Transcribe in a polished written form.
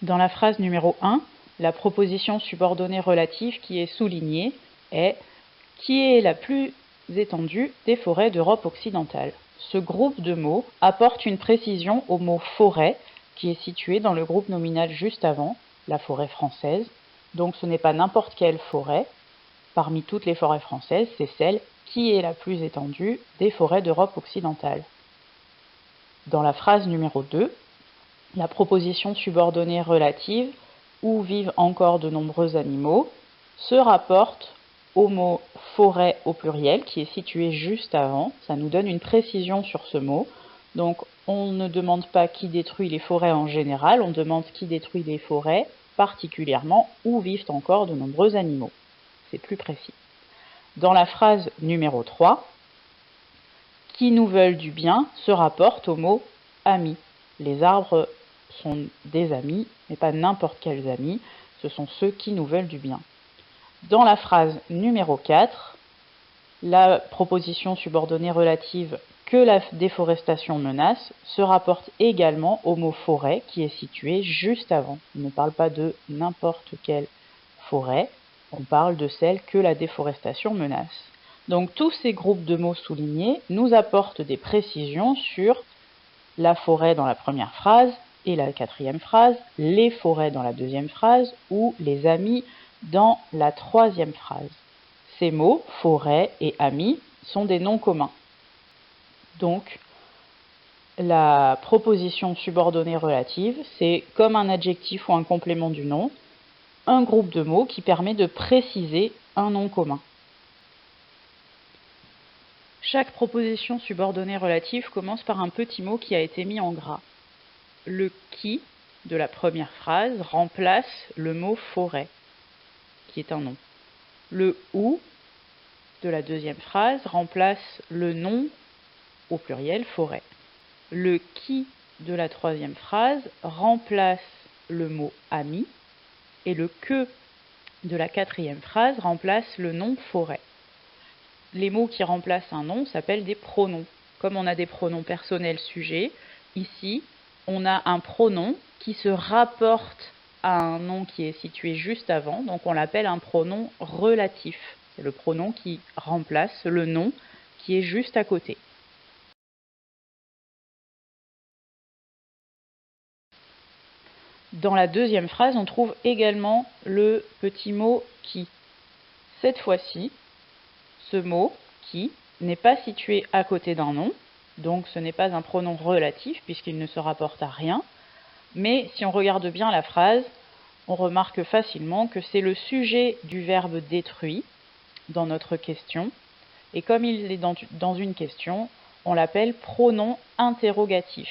Dans la phrase numéro 1, la proposition subordonnée relative qui est soulignée est « qui est la plus étendue des forêts d'Europe occidentale ». Ce groupe de mots apporte une précision au mot « forêt » qui est situé dans le groupe nominal juste avant, la forêt française. Donc ce n'est pas n'importe quelle forêt. Parmi toutes les forêts françaises, c'est celle qui est la plus étendue des forêts d'Europe occidentale. Dans la phrase numéro 2, la proposition subordonnée relative « où vivent encore de nombreux animaux » se rapporte au mot « forêt » au pluriel qui est situé juste avant. Ça nous donne une précision sur ce mot. Donc on ne demande pas qui détruit les forêts en général, on demande qui détruit les forêts, particulièrement où vivent encore de nombreux animaux. C'est plus précis. Dans la phrase numéro 3, « qui nous veulent du bien » se rapporte au mot « amis ». Les arbres sont des amis, mais pas n'importe quels amis, ce sont ceux qui nous veulent du bien. Dans la phrase numéro 4, la proposition subordonnée relative « que la déforestation menace » se rapporte également au mot « forêt » qui est situé juste avant. On ne parle pas de n'importe quelle forêt, on parle de celle que la déforestation menace. Donc tous ces groupes de mots soulignés nous apportent des précisions sur la forêt dans la première phrase et la quatrième phrase, les forêts dans la deuxième phrase ou les amis dans la troisième phrase. Ces mots, forêt et amis, sont des noms communs. Donc, la proposition subordonnée relative, c'est comme un adjectif ou un complément du nom, un groupe de mots qui permet de préciser un nom commun. Chaque proposition subordonnée relative commence par un petit mot qui a été mis en gras. Le « qui » de la première phrase remplace le mot « forêt » qui est un nom. Le « où » de la deuxième phrase remplace le nom au pluriel « forêt ». Le « qui » de la troisième phrase remplace le mot « ami » et le « que » de la quatrième phrase remplace le nom « forêt ». Les mots qui remplacent un nom s'appellent des pronoms. Comme on a des pronoms personnels sujets, ici, on a un pronom qui se rapporte à un nom qui est situé juste avant, donc on l'appelle un pronom relatif. C'est le pronom qui remplace le nom qui est juste à côté. Dans la deuxième phrase, on trouve également le petit mot « qui ». Cette fois-ci, ce mot « qui » n'est pas situé à côté d'un nom, donc ce n'est pas un pronom relatif puisqu'il ne se rapporte à rien, mais si on regarde bien la phrase, on remarque facilement que c'est le sujet du verbe « détruit » dans notre question, et comme il est dans une question, on l'appelle pronom interrogatif.